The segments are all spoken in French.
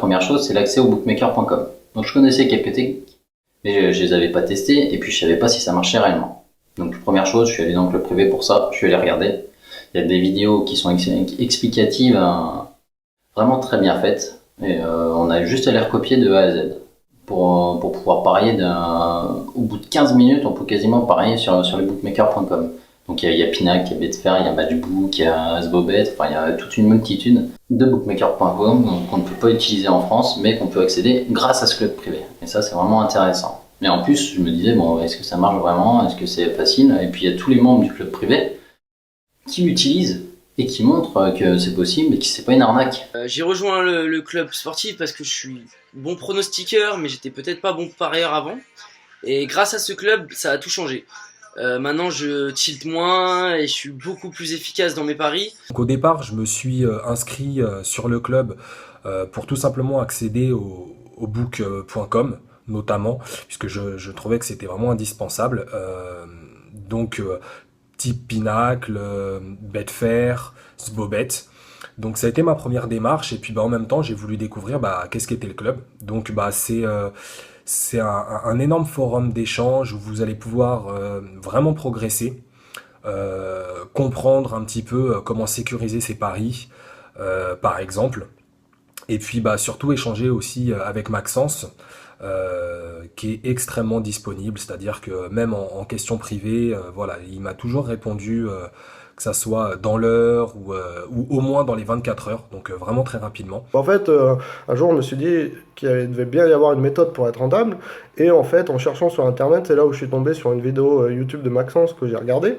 première chose, c'est l'accès au bookmaker.com. Donc je connaissais quelques mais je les avais pas testés et puis je savais pas si ça marchait réellement. Donc première chose, je suis allé dans le club privé pour ça, je suis allé regarder. Il y a des vidéos qui sont explicatives, vraiment très bien faites. Et on a juste à les recopier de A à Z. Pour pouvoir parier au bout de 15 minutes, on peut quasiment parier sur le bookmaker.com. Donc il y a Pinac, il y a Betfair, il y a Matchbook, il y a Sbobet, enfin il y a toute une multitude de bookmaker.com qu'on ne peut pas utiliser en France, mais qu'on peut accéder grâce à ce club privé. Et ça, c'est vraiment intéressant. Mais en plus, je me disais, bon, est-ce que ça marche vraiment? Est-ce que c'est facile? Et puis il y a tous les membres du club privé qui l'utilisent et qui montrent que c'est possible et que c'est pas une arnaque. J'ai rejoint le club sportif parce que je suis bon pronostiqueur, mais j'étais peut-être pas bon parieur avant. Et grâce à ce club, ça a tout changé. Maintenant, je tilte moins et je suis beaucoup plus efficace dans mes paris. Donc, au départ, je me suis inscrit sur le club pour tout simplement accéder au book.com, notamment, puisque je trouvais que c'était vraiment indispensable. Type Pinacle, Betfair, Sbobet. Donc ça a été ma première démarche et puis en même temps j'ai voulu découvrir qu'est-ce qu'était le club. Donc c'est un énorme forum d'échange où vous allez pouvoir vraiment progresser, comprendre un petit peu comment sécuriser ses paris, par exemple. Et puis surtout échanger aussi avec Maxence, qui est extrêmement disponible, c'est-à-dire que même en question privée, voilà, il m'a toujours répondu, que ça soit dans l'heure ou au moins dans les 24 heures, donc vraiment très rapidement. En fait, un jour, on me suis dit qu'il devait bien y avoir une méthode pour être rentable, et en fait, en cherchant sur Internet, c'est là où je suis tombé sur une vidéo YouTube de Maxence que j'ai regardée.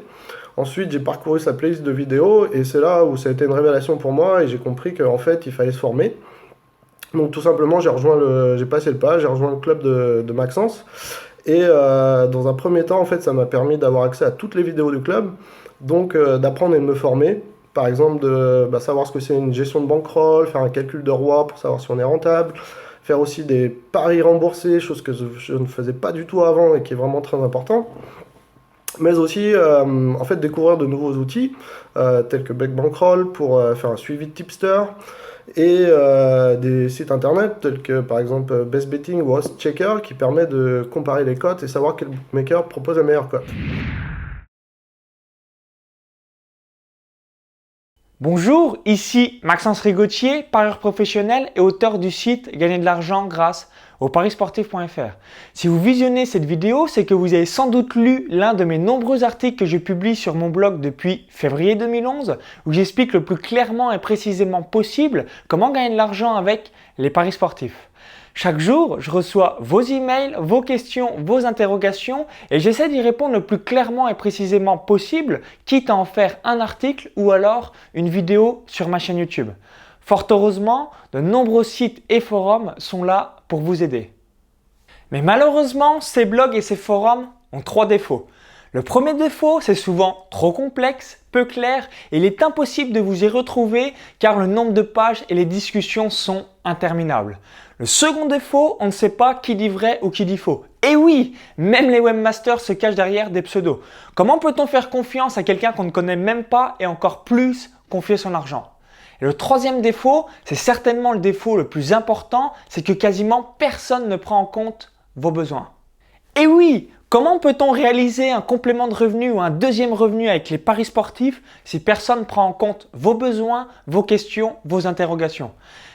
Ensuite, j'ai parcouru sa playlist de vidéos, et c'est là où ça a été une révélation pour moi, et j'ai compris qu'en fait, il fallait se former. Donc tout simplement, j'ai passé le pas, j'ai rejoint le club de Maxence. Et dans un premier temps, en fait, ça m'a permis d'avoir accès à toutes les vidéos du club, donc d'apprendre et de me former. Par exemple, de savoir ce que c'est une gestion de bankroll, faire un calcul de roi pour savoir si on est rentable, faire aussi des paris remboursés, chose que je ne faisais pas du tout avant et qui est vraiment très important. Mais aussi, en fait, découvrir de nouveaux outils, tels que Black Bankroll pour faire un suivi de tipster, et des sites internet tels que par exemple Best Betting ou Host Checker qui permet de comparer les cotes et savoir quel bookmaker propose la meilleure cote. Bonjour, ici Maxence Rigotier, parieur professionnel et auteur du site Gagner de l'argent grâce au parisportif.fr. Si vous visionnez cette vidéo, c'est que vous avez sans doute lu l'un de mes nombreux articles que je publie sur mon blog depuis février 2011, où j'explique le plus clairement et précisément possible comment gagner de l'argent avec les paris sportifs. Chaque jour, je reçois vos emails, vos questions, vos interrogations et j'essaie d'y répondre le plus clairement et précisément possible, quitte à en faire un article ou alors une vidéo sur ma chaîne YouTube. Fort heureusement, de nombreux sites et forums sont là pour vous aider. Mais malheureusement, ces blogs et ces forums ont 3 défauts. Le premier défaut, c'est souvent trop complexe, peu clair et il est impossible de vous y retrouver car le nombre de pages et les discussions sont interminables. Le second défaut, on ne sait pas qui dit vrai ou qui dit faux. Et oui, même les webmasters se cachent derrière des pseudos. Comment peut-on faire confiance à quelqu'un qu'on ne connaît même pas et encore plus confier son argent ? Et le troisième défaut, c'est certainement le défaut le plus important, c'est que quasiment personne ne prend en compte vos besoins. Et oui, comment peut-on réaliser un complément de revenu ou un deuxième revenu avec les paris sportifs si personne ne prend en compte vos besoins, vos questions, vos interrogations ?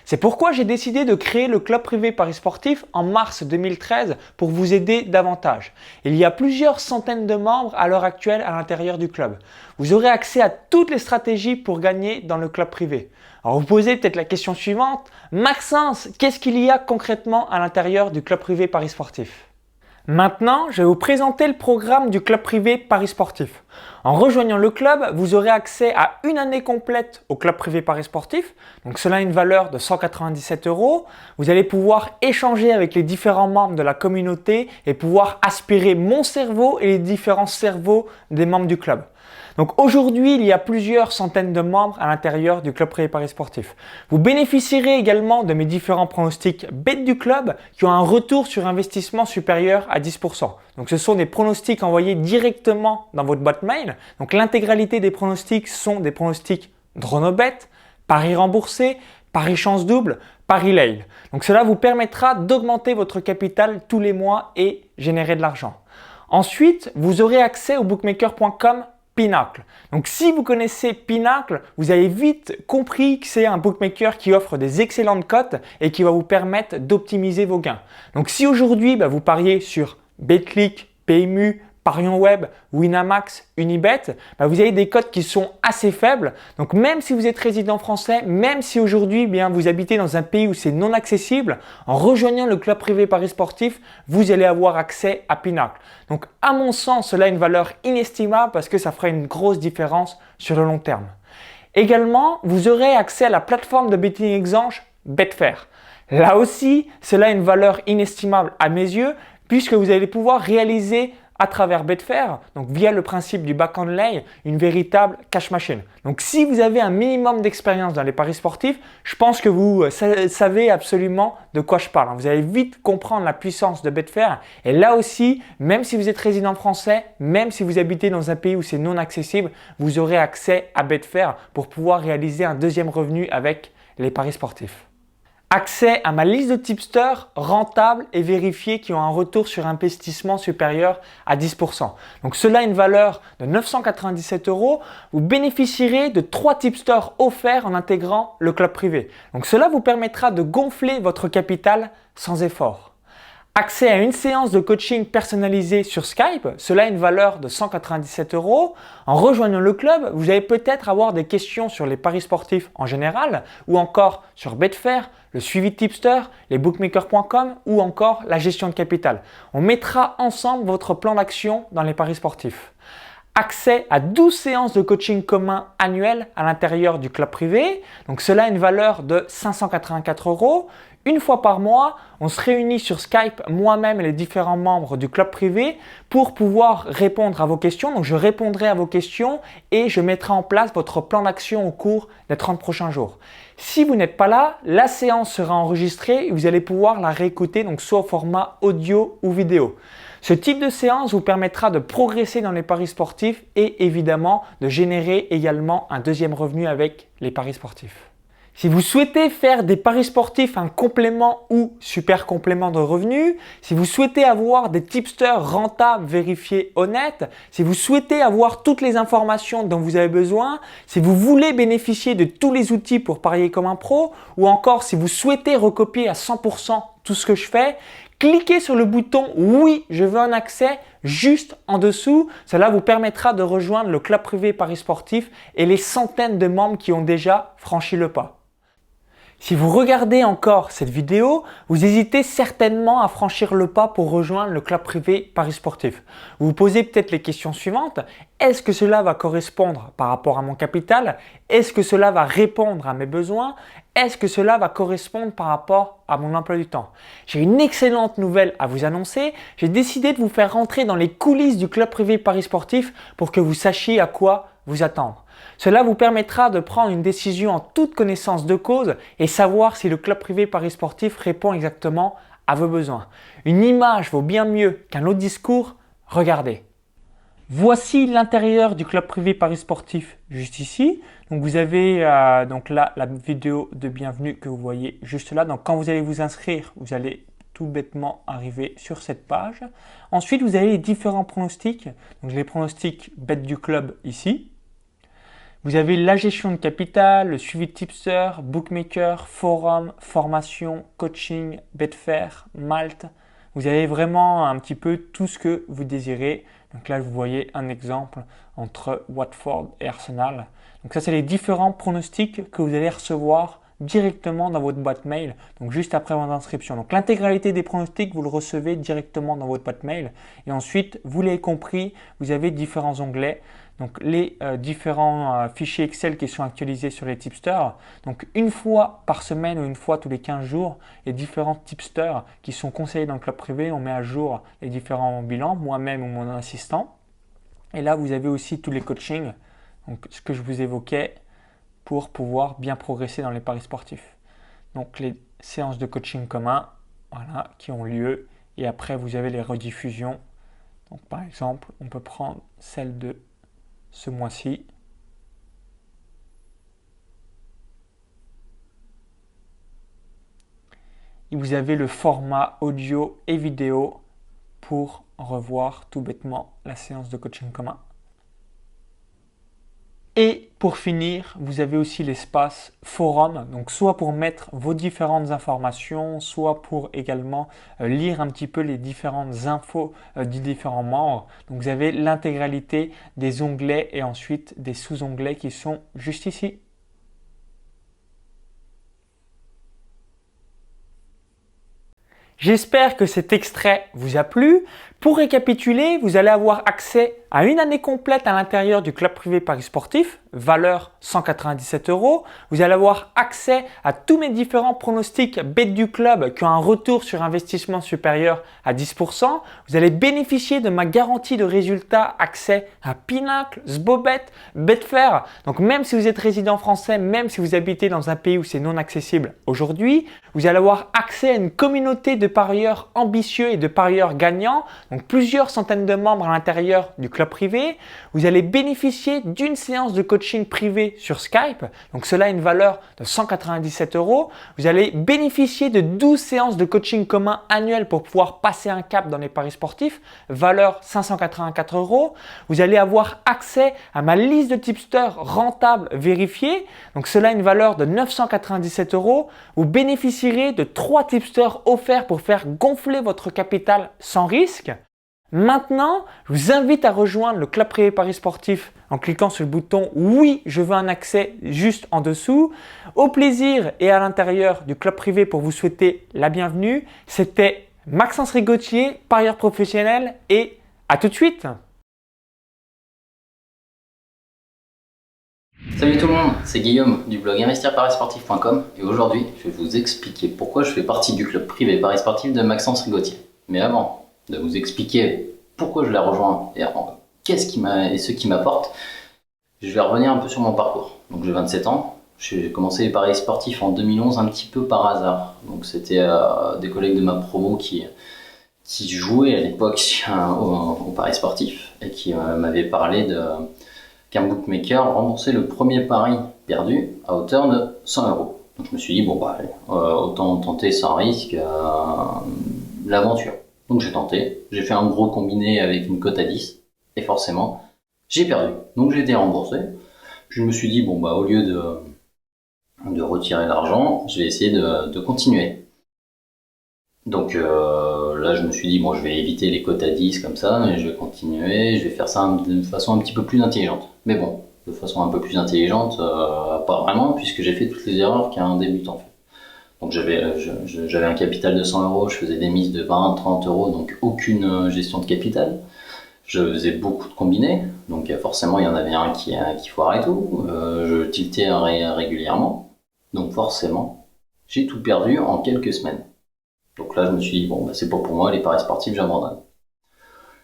C'est pourquoi j'ai décidé de créer le club privé Paris Sportif en mars 2013 pour vous aider davantage. Il y a plusieurs centaines de membres à l'heure actuelle à l'intérieur du club. Vous aurez accès à toutes les stratégies pour gagner dans le club privé. Alors vous posez peut-être la question suivante, Maxence, qu'est-ce qu'il y a concrètement à l'intérieur du club privé Paris Sportif ? Maintenant, je vais vous présenter le programme du club privé Paris Sportif. En rejoignant le club, vous aurez accès à une année complète au club privé Paris Sportif. Donc cela a une valeur de 197 €. Vous allez pouvoir échanger avec les différents membres de la communauté et pouvoir aspirer mon cerveau et les différents cerveaux des membres du club. Donc aujourd'hui, il y a plusieurs centaines de membres à l'intérieur du club privé Paris Sportif. Vous bénéficierez également de mes différents pronostics bêtes du club qui ont un retour sur investissement supérieur à 10%. Donc ce sont des pronostics envoyés directement dans votre boîte mail. Donc l'intégralité des pronostics sont des pronostics DronoBet, paris remboursés, pari chance double, pari lail. Donc cela vous permettra d'augmenter votre capital tous les mois et générer de l'argent. Ensuite, vous aurez accès au bookmaker.com Pinnacle. Donc si vous connaissez Pinnacle, vous avez vite compris que c'est un bookmaker qui offre des excellentes cotes et qui va vous permettre d'optimiser vos gains. Donc si aujourd'hui vous pariez sur Betclic, PMU, Parion Web, Winamax, Unibet, vous avez des cotes qui sont assez faibles. Donc même si vous êtes résident français, même si aujourd'hui vous habitez dans un pays où c'est non accessible, en rejoignant le club privé Paris Sportif, vous allez avoir accès à Pinnacle. Donc à mon sens, cela a une valeur inestimable parce que ça fera une grosse différence sur le long terme. Également, vous aurez accès à la plateforme de betting exchange Betfair. Là aussi, cela a une valeur inestimable à mes yeux puisque vous allez pouvoir réaliser à travers Betfair, donc via le principe du back-end lay, une véritable cash machine. Donc si vous avez un minimum d'expérience dans les paris sportifs, je pense que vous savez absolument de quoi je parle. Vous allez vite comprendre la puissance de Betfair. Et là aussi, même si vous êtes résident français, même si vous habitez dans un pays où c'est non accessible, vous aurez accès à Betfair pour pouvoir réaliser un deuxième revenu avec les paris sportifs. Accès à ma liste de tipsters rentables et vérifiés qui ont un retour sur investissement supérieur à 10%. Donc cela a une valeur de 997 €. Vous bénéficierez de 3 tipsters offerts en intégrant le club privé. Donc cela vous permettra de gonfler votre capital sans effort. Accès à une séance de coaching personnalisée sur Skype, cela a une valeur de 197 €. En rejoignant le club, vous allez peut-être avoir des questions sur les paris sportifs en général ou encore sur Betfair, le suivi de tipster, les bookmakers.com ou encore la gestion de capital. On mettra ensemble votre plan d'action dans les paris sportifs. Accès à 12 séances de coaching commun annuelles à l'intérieur du club privé. Donc cela a une valeur de 584 €. Une fois par mois, on se réunit sur Skype, moi-même et les différents membres du club privé pour pouvoir répondre à vos questions. Donc je répondrai à vos questions et je mettrai en place votre plan d'action au cours des 30 prochains jours. Si vous n'êtes pas là, la séance sera enregistrée et vous allez pouvoir la réécouter donc soit au format audio ou vidéo. Ce type de séance vous permettra de progresser dans les paris sportifs et évidemment de générer également un deuxième revenu avec les paris sportifs. Si vous souhaitez faire des paris sportifs un complément ou super complément de revenus, si vous souhaitez avoir des tipsters rentables, vérifiés, honnêtes, si vous souhaitez avoir toutes les informations dont vous avez besoin, si vous voulez bénéficier de tous les outils pour parier comme un pro, ou encore si vous souhaitez recopier à 100% tout ce que je fais, cliquez sur le bouton « Oui, je veux un accès » juste en dessous. Cela vous permettra de rejoindre le club privé Paris Sportif et les centaines de membres qui ont déjà franchi le pas. Si vous regardez encore cette vidéo, vous hésitez certainement à franchir le pas pour rejoindre le club privé Paris Sportif. Vous vous posez peut-être les questions suivantes. Est-ce que cela va correspondre par rapport à mon capital? Est-ce que cela va répondre à mes besoins? Est-ce que cela va correspondre par rapport à mon emploi du temps? J'ai une excellente nouvelle à vous annoncer. J'ai décidé de vous faire rentrer dans les coulisses du club privé Paris Sportif pour que vous sachiez à quoi vous attendre. Cela vous permettra de prendre une décision en toute connaissance de cause et savoir si le club privé Paris Sportif répond exactement à vos besoins. Une image vaut bien mieux qu'un autre discours. Regardez. Voici l'intérieur du club privé Paris Sportif juste ici. Donc vous avez donc là la vidéo de bienvenue que vous voyez juste là. Donc quand vous allez vous inscrire, vous allez tout bêtement arriver sur cette page. Ensuite, vous avez les différents pronostics. Donc les pronostics bet du club ici. Vous avez la gestion de capital, le suivi de tipster, bookmaker, forum, formation, coaching, Betfair, Malte. Vous avez vraiment un petit peu tout ce que vous désirez. Donc là, vous voyez un exemple entre Watford et Arsenal. Donc ça, c'est les différents pronostics que vous allez recevoir directement dans votre boîte mail, donc juste après votre inscription. Donc l'intégralité des pronostics, vous le recevez directement dans votre boîte mail. Et ensuite, vous l'avez compris, vous avez différents onglets. Donc les différents fichiers Excel qui sont actualisés sur les tipsters. Donc une fois par semaine ou une fois tous les 15 jours, les différents tipsters qui sont conseillés dans le club privé, on met à jour les différents bilans, moi-même ou mon assistant. Et là, vous avez aussi tous les coachings, donc ce que je vous évoquais pour pouvoir bien progresser dans les paris sportifs. Donc les séances de coaching commun, voilà, qui ont lieu. Et après, vous avez les rediffusions. Donc par exemple, on peut prendre celle de ce mois-ci. vous avez le format audio et vidéo pour revoir tout bêtement la séance de coaching commun. Et pour finir, vous avez aussi l'espace forum, donc soit pour mettre vos différentes informations, soit pour également lire un petit peu les différentes infos des différents membres. Donc vous avez l'intégralité des onglets et ensuite des sous-onglets qui sont juste ici. J'espère que cet extrait vous a plu. Pour récapituler, vous allez avoir accès à une année complète à l'intérieur du club privé Paris Sportif, valeur 197 €. Vous allez avoir accès à tous mes différents pronostics bêtes du club qui ont un retour sur investissement supérieur à 10%. Vous allez bénéficier de ma garantie de résultat, accès à Pinacle, Sbobet, Betfair. Donc même si vous êtes résident français, même si vous habitez dans un pays où c'est non accessible aujourd'hui, vous allez avoir accès à une communauté de parieurs ambitieux et de parieurs gagnants. Donc plusieurs centaines de membres à l'intérieur du club privé. Vous allez bénéficier d'une séance de coaching privé sur Skype. Donc cela a une valeur de 197 €. Vous allez bénéficier de 12 séances de coaching commun annuelles pour pouvoir passer un cap dans les paris sportifs. Valeur 584 €. Vous allez avoir accès à ma liste de tipsters rentables vérifiés. Donc cela a une valeur de 997 €. Vous bénéficierez de 3 tipsters offerts pour faire gonfler votre capital sans risque. Maintenant, je vous invite à rejoindre le club privé Paris Sportif en cliquant sur le bouton « Oui, je veux un accès » juste en dessous. Au plaisir et à l'intérieur du club privé pour vous souhaiter la bienvenue. C'était Maxence Rigotier, parieur professionnel et à tout de suite. Salut tout le monde, c'est Guillaume du blog investirparisportif.com et aujourd'hui je vais vous expliquer pourquoi je fais partie du club privé Paris Sportif de Maxence Rigotier. Mais avant de vous expliquer pourquoi je l'ai rejoint et ce qui m'apporte, je vais revenir un peu sur mon parcours. Donc j'ai 27 ans, j'ai commencé les paris sportifs en 2011 un petit peu par hasard. Donc c'était des collègues de ma promo qui jouaient à l'époque au paris sportif et qui m'avaient parlé qu'un bookmaker remboursait le premier pari perdu à hauteur de 100 €. Donc je me suis dit, bon bah allez, autant tenter sans risque l'aventure. Donc j'ai tenté, j'ai fait un gros combiné avec une cote à 10, et forcément, j'ai perdu. Donc j'ai été remboursé. Puis je me suis dit, bon bah au lieu de retirer l'argent, je vais essayer de continuer. Donc là je me suis dit, bon je vais éviter les cotes à 10 comme ça, mais je vais continuer, je vais faire ça de façon un petit peu plus intelligente. Mais bon, de façon un peu plus intelligente, pas vraiment, puisque j'ai fait toutes les erreurs qu'un débutant fait. Donc j'avais un capital de 100 €, je faisais des mises de 20, 30 €, donc aucune gestion de capital. Je faisais beaucoup de combinés, donc forcément il y en avait un qui foirait tout. Je tiltais régulièrement, donc forcément j'ai tout perdu en quelques semaines. Donc là je me suis dit, bon bah, c'est pas pour moi, les paris sportifs j'abandonne.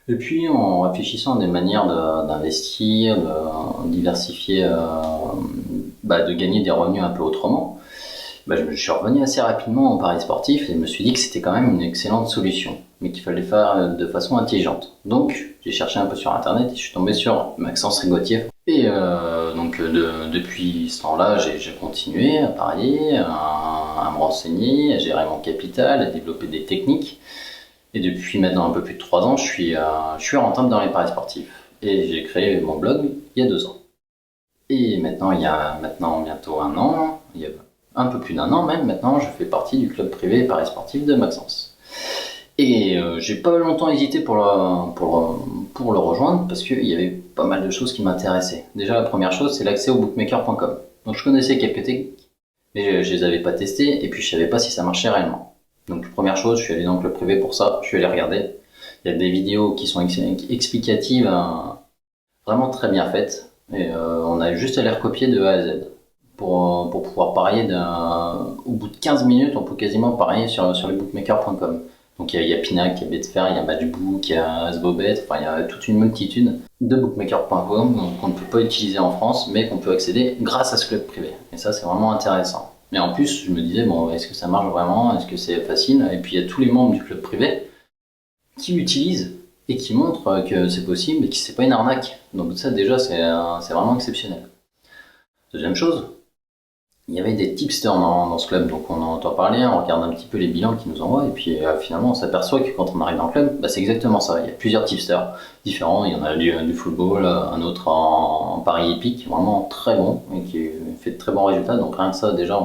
Et puis en réfléchissant à des manières d'investir, de diversifier, de gagner des revenus un peu autrement, je suis revenu assez rapidement en paris sportif et je me suis dit que c'était quand même une excellente solution, mais qu'il fallait faire de façon intelligente. Donc j'ai cherché un peu sur internet et je suis tombé sur Maxence Rigotier. Et depuis ce temps-là, j'ai continué à parier, à me renseigner, à gérer mon capital, à développer des techniques. Et depuis maintenant un peu plus de 3 ans, je suis rentable dans les paris sportifs. Et j'ai créé mon blog il y a 2 ans. Et maintenant, il y a bientôt un an, il y a un peu plus d'un an même maintenant, je fais partie du club privé Paris Sportif de Maxence. Et j'ai pas longtemps hésité pour le rejoindre parce qu'il y avait pas mal de choses qui m'intéressaient. Déjà, la première chose, c'est l'accès au bookmaker.com. Donc je connaissais quelques techniques, mais je les avais pas testées et puis je savais pas si ça marchait réellement. Donc première chose, je suis allé dans le club privé pour ça, je suis allé regarder. Il y a des vidéos qui sont explicatives, vraiment très bien faites. Et on a juste à les recopier de A à Z. Pour pouvoir parier au bout de 15 minutes, on peut quasiment parier sur le bookmaker.com. Donc il y a Pinacle, il y a Betfair, il y a Matchbook, il y a Sbobet, enfin il y a toute une multitude de bookmaker.com qu'on ne peut pas utiliser en France, mais qu'on peut accéder grâce à ce club privé. Et ça, c'est vraiment intéressant. Mais en plus, je me disais, bon, est-ce que ça marche vraiment? Est-ce que c'est facile? Et puis il y a tous les membres du club privé qui l'utilisent et qui montrent que c'est possible et que c'est pas une arnaque. Donc ça déjà, c'est vraiment exceptionnel. Deuxième chose, il y avait des tipsters dans ce club, donc on en entend parler, on regarde un petit peu les bilans qu'ils nous envoient, et puis finalement on s'aperçoit que quand on arrive dans le club, c'est exactement ça. Il y a plusieurs tipsters différents, il y en a du football, un autre en paris épique, vraiment très bon, et qui fait de très bons résultats, donc rien que ça déjà,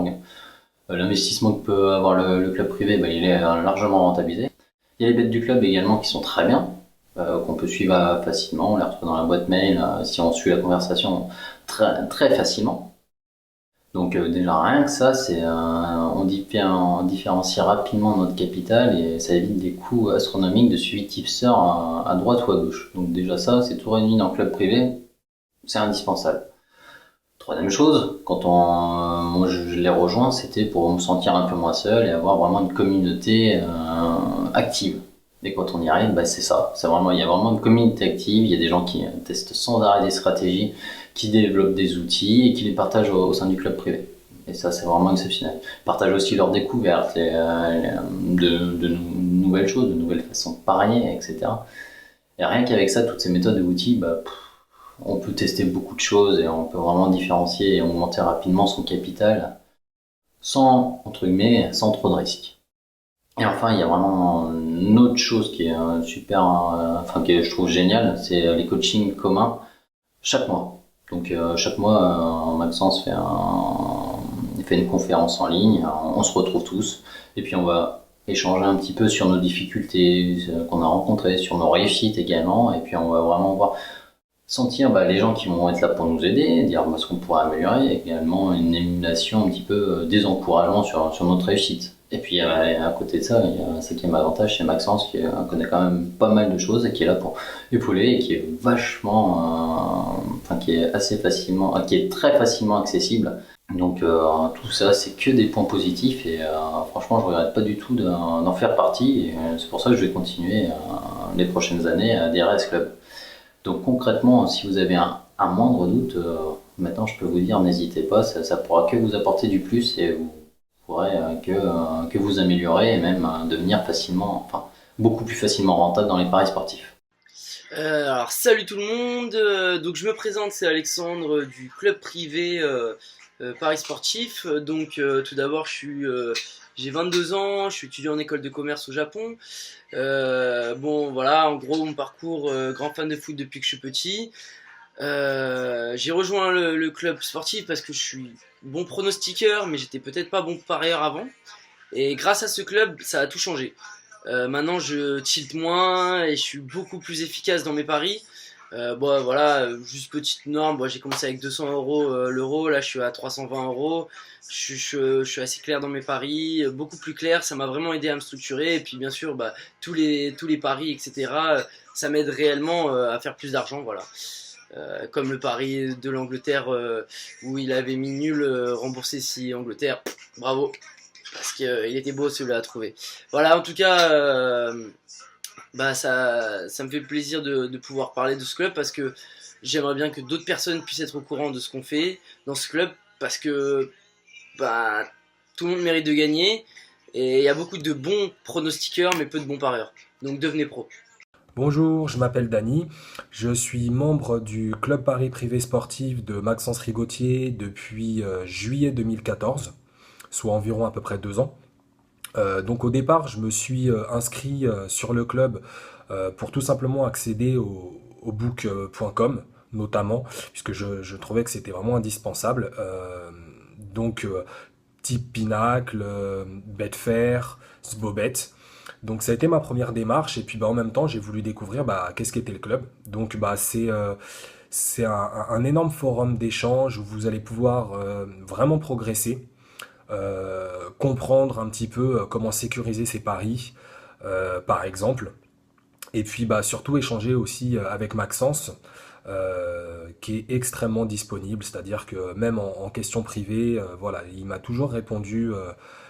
l'investissement que peut avoir le club privé, il est largement rentabilisé. Il y a les bêtes du club également qui sont très bien, qu'on peut suivre facilement, on les retrouve dans la boîte mail, si on suit la conversation très, très facilement. Donc déjà rien que ça, on différencie rapidement notre capital et ça évite des coûts astronomiques de suivi tipster à droite ou à gauche. Donc déjà ça, c'est tout réuni dans le club privé, c'est indispensable. Troisième chose, moi je l'ai rejoint, c'était pour me sentir un peu moins seul et avoir vraiment une communauté active. Et quand on y arrive, c'est ça. Il y a vraiment une communauté active, il y a des gens qui testent sans arrêt des stratégies, qui développent des outils et qui les partagent au sein du club privé. Et ça, c'est vraiment exceptionnel. Ils partagent aussi leurs découvertes, de nouvelles choses, de nouvelles façons de parier, etc. Et rien qu'avec ça, toutes ces méthodes et outils, on peut tester beaucoup de choses et on peut vraiment différencier et augmenter rapidement son capital sans trop de risques. Et enfin, il y a vraiment une autre chose qui est que je trouve géniale, c'est les coachings communs chaque mois. Donc chaque mois, Maxence fait une conférence en ligne, on se retrouve tous, et puis on va échanger un petit peu sur nos difficultés qu'on a rencontrées, sur nos réussites également, et puis on va vraiment sentir les gens qui vont être là pour nous aider, dire ce qu'on pourrait améliorer, et également une émulation un petit peu des encouragements sur notre réussite. Et puis à côté de ça, il y a un cinquième avantage chez Maxence qui connaît quand même pas mal de choses et qui est là pour épauler et qui est qui est très facilement accessible. Donc tout ça, c'est que des points positifs et franchement, je regrette pas du tout d'en faire partie. Et c'est pour ça que je vais continuer les prochaines années à adhérer à ce club. Donc concrètement, si vous avez un moindre doute, maintenant je peux vous dire, n'hésitez pas, ça pourra que vous apporter du plus et vous pourrez que vous améliorer et même devenir beaucoup plus facilement rentable dans les paris sportifs. Alors salut tout le monde, donc je me présente, c'est Alexandre du club privé Paris Sportif. Donc tout d'abord j'ai 22 ans, je suis étudiant en école de commerce au Japon. En gros mon parcours, grand fan de foot depuis que je suis petit. J'ai rejoint le club sportif parce que je suis bon pronostiqueur, mais j'étais peut-être pas bon parieur avant. Et grâce à ce club, ça a tout changé. Maintenant, je tilte moins et je suis beaucoup plus efficace dans mes paris. Juste petite norme. J'ai commencé avec 200 € l'euro, là je suis à 320 €. Je suis assez clair dans mes paris, beaucoup plus clair. Ça m'a vraiment aidé à me structurer. Et puis bien sûr, tous les paris, etc. Ça m'aide réellement à faire plus d'argent, voilà. Comme le pari de l'Angleterre où il avait mis nul remboursé si Angleterre, bravo, parce qu'il était beau celui-là à trouver. Voilà, en tout cas, ça me fait plaisir de pouvoir parler de ce club parce que j'aimerais bien que d'autres personnes puissent être au courant de ce qu'on fait dans ce club parce que tout le monde mérite de gagner et il y a beaucoup de bons pronostiqueurs mais peu de bons parieurs. Donc devenez pro. Bonjour, je m'appelle Dany, je suis membre du club Paris privé sportif de Maxence Rigotier depuis juillet 2014, soit environ à peu près 2 ans. Donc au départ, je me suis inscrit sur le club pour tout simplement accéder au book.com notamment, puisque je trouvais que c'était vraiment indispensable. Type Pinacle, Betfair, Sbobet. Donc ça a été ma première démarche et puis en même temps j'ai voulu découvrir qu'est-ce qu'était le club. Donc c'est un énorme forum d'échange où vous allez pouvoir vraiment progresser, comprendre un petit peu comment sécuriser ses paris, par exemple. Et puis surtout échanger aussi avec Maxence, qui est extrêmement disponible, c'est-à-dire que même en question privée, il m'a toujours répondu,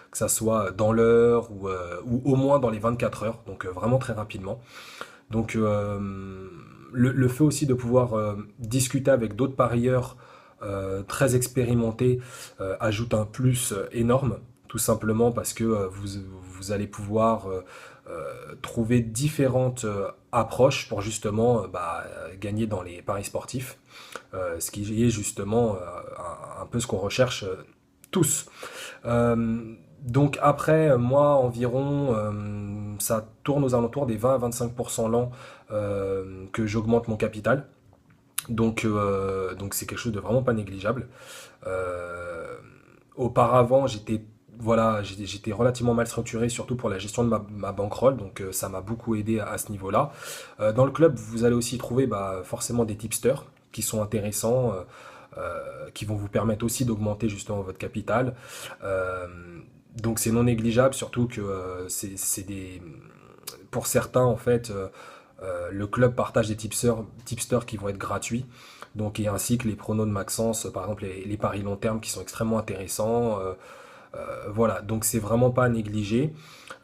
que ça soit dans l'heure ou au moins dans les 24 heures, donc vraiment très rapidement. Donc le fait aussi de pouvoir discuter avec d'autres parieurs très expérimentés ajoute un plus énorme, tout simplement parce que vous allez pouvoir trouver différentes approches pour justement gagner dans les paris sportifs, ce qui est justement un peu ce qu'on recherche tous. Donc après, moi, environ, ça tourne aux alentours des 20 à 25% l'an que j'augmente mon capital. Donc c'est quelque chose de vraiment pas négligeable. Euh, Auparavant, j'étais relativement mal structuré, surtout pour la gestion de ma bankroll, donc ça m'a beaucoup aidé à ce niveau-là. Dans le club, vous allez aussi trouver forcément des tipsters qui sont intéressants, qui vont vous permettre aussi d'augmenter justement votre capital. Euh, donc c'est non négligeable, surtout que pour certains en fait, le club partage des tipsters qui vont être gratuits. Donc, et ainsi que les pronos de Maxence, par exemple les paris long terme qui sont extrêmement intéressants. Voilà, donc c'est vraiment pas à négliger.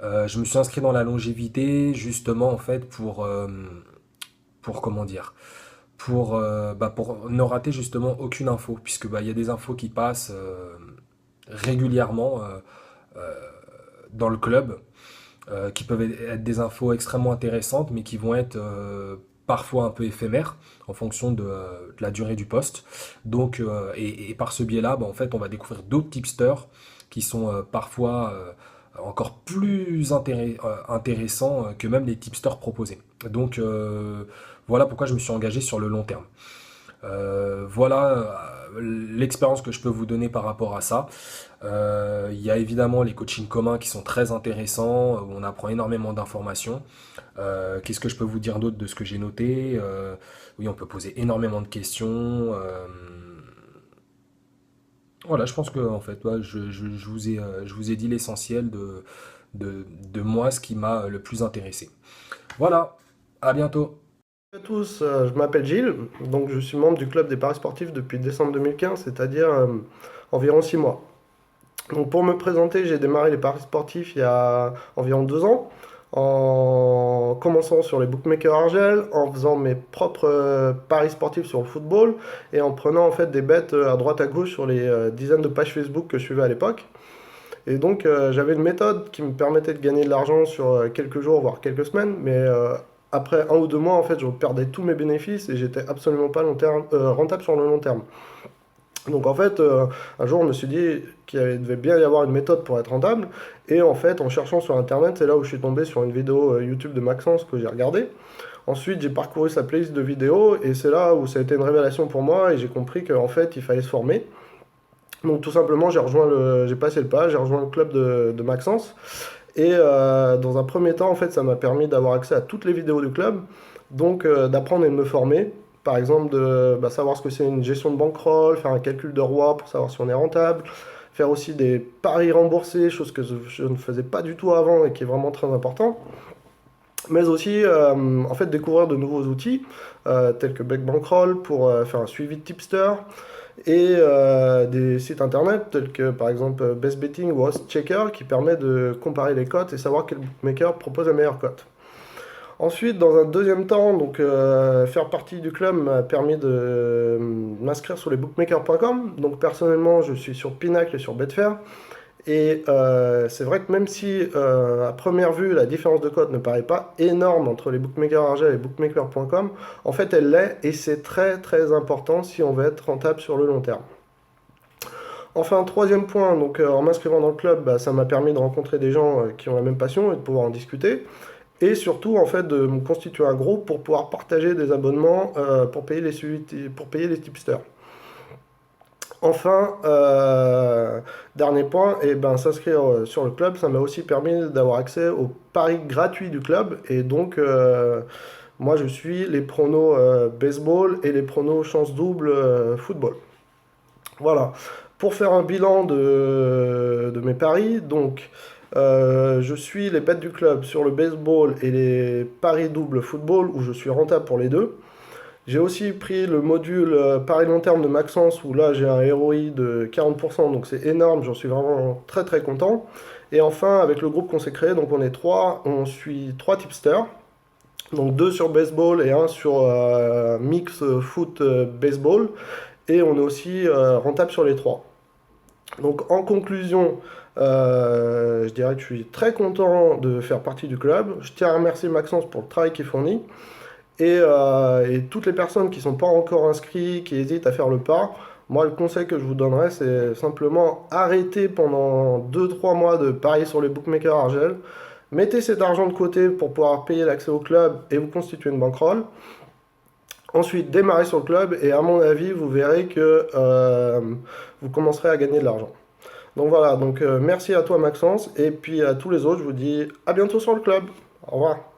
Je me suis inscrit dans la longévité justement en fait pour comment dire, pour ne rater justement aucune info, puisque il y a des infos qui passent régulièrement euh, dans le club, qui peuvent être des infos extrêmement intéressantes, mais qui vont être parfois un peu éphémères en fonction de la durée du poste. Donc, et par ce biais-là, en fait, on va découvrir d'autres tipsters qui sont parfois encore plus intéressants que même les tipsters proposés. Donc, voilà pourquoi je me suis engagé sur le long terme. Voilà l'expérience que je peux vous donner par rapport à ça. Il y a évidemment les coachings communs qui sont très intéressants, où on apprend énormément d'informations. Qu'est-ce que je peux vous dire d'autre de ce que j'ai noté? Oui, on peut poser énormément de questions. Voilà, je pense que en fait, je vous ai dit l'essentiel de moi, ce qui m'a le plus intéressé. Voilà, à bientôt. Bonjour à tous, je m'appelle Gilles, donc je suis membre du club des paris sportifs depuis décembre 2015, c'est-à-dire environ 6 mois. Donc pour me présenter, j'ai démarré les paris sportifs il y a environ 2 ans, en commençant sur les bookmakers Argel, en faisant mes propres paris sportifs sur le football et en prenant en fait des bets à droite à gauche sur les dizaines de pages Facebook que je suivais à l'époque. Et donc j'avais une méthode qui me permettait de gagner de l'argent sur quelques jours, voire quelques semaines, mais après 1 ou 2 mois, en fait, je perdais tous mes bénéfices et j'étais absolument pas rentable sur le long terme. Donc en fait, un jour, je me suis dit devait bien y avoir une méthode pour être rentable. Et en fait, en cherchant sur Internet, c'est là où je suis tombé sur une vidéo YouTube de Maxence que j'ai regardée. Ensuite, j'ai parcouru sa playlist de vidéos et c'est là où ça a été une révélation pour moi et j'ai compris qu'en fait, il fallait se former. Donc tout simplement, j'ai passé le pas, j'ai rejoint le club de Maxence. Et dans un premier temps, en fait, ça m'a permis d'avoir accès à toutes les vidéos du club, donc d'apprendre et de me former. Par exemple, de savoir ce que c'est une gestion de bankroll, faire un calcul de roi pour savoir si on est rentable, faire aussi des paris remboursés, chose que je ne faisais pas du tout avant et qui est vraiment très important. Mais aussi, en fait, découvrir de nouveaux outils, tels que Black Bankroll pour faire un suivi de tipster, et des sites internet tels que par exemple Best Betting ou Host Checker qui permet de comparer les cotes et savoir quel bookmaker propose la meilleure cote. Ensuite, dans un deuxième temps, donc, faire partie du club m'a permis de m'inscrire sur les bookmakers.com. Donc personnellement, je suis sur Pinacle et sur Betfair. Et c'est vrai que même si à première vue la différence de cote ne paraît pas énorme entre les bookmakers Argel et bookmaker.com, en fait elle l'est et c'est très très important si on veut être rentable sur le long terme. Enfin, troisième point, donc en m'inscrivant dans le club, ça m'a permis de rencontrer des gens qui ont la même passion et de pouvoir en discuter. Et surtout en fait de me constituer un groupe pour pouvoir partager des abonnements pour payer les tipsters. Enfin, dernier point, s'inscrire sur le club, ça m'a aussi permis d'avoir accès aux paris gratuits du club. Et donc, moi, je suis les pronos baseball et les pronos chance double football. Voilà. Pour faire un bilan de mes paris, donc, je suis les bets du club sur le baseball et les paris double football où je suis rentable pour les deux. J'ai aussi pris le module paris long terme de Maxence où là j'ai un ROI de 40%, donc c'est énorme, j'en suis vraiment très très content. Et enfin avec le groupe qu'on s'est créé, donc on suit 3 tipsters, donc 2 sur baseball et 1 sur mix foot baseball, et on est aussi rentable sur les 3. Donc en conclusion, je dirais que je suis très content de faire partie du club. Je tiens à remercier Maxence pour le travail qu'il fournit. Et toutes les personnes qui ne sont pas encore inscrites, qui hésitent à faire le pas, Moi, le conseil que je vous donnerais, c'est simplement arrêter pendant 2-3 mois de parier sur les bookmakers Argel. Mettez cet argent de côté pour pouvoir payer l'accès au club et vous constituer une bankroll. Ensuite, démarrez sur le club et à mon avis, vous verrez que vous commencerez à gagner de l'argent. Donc voilà, donc merci à toi Maxence et puis à tous les autres, je vous dis à bientôt sur le club. Au revoir.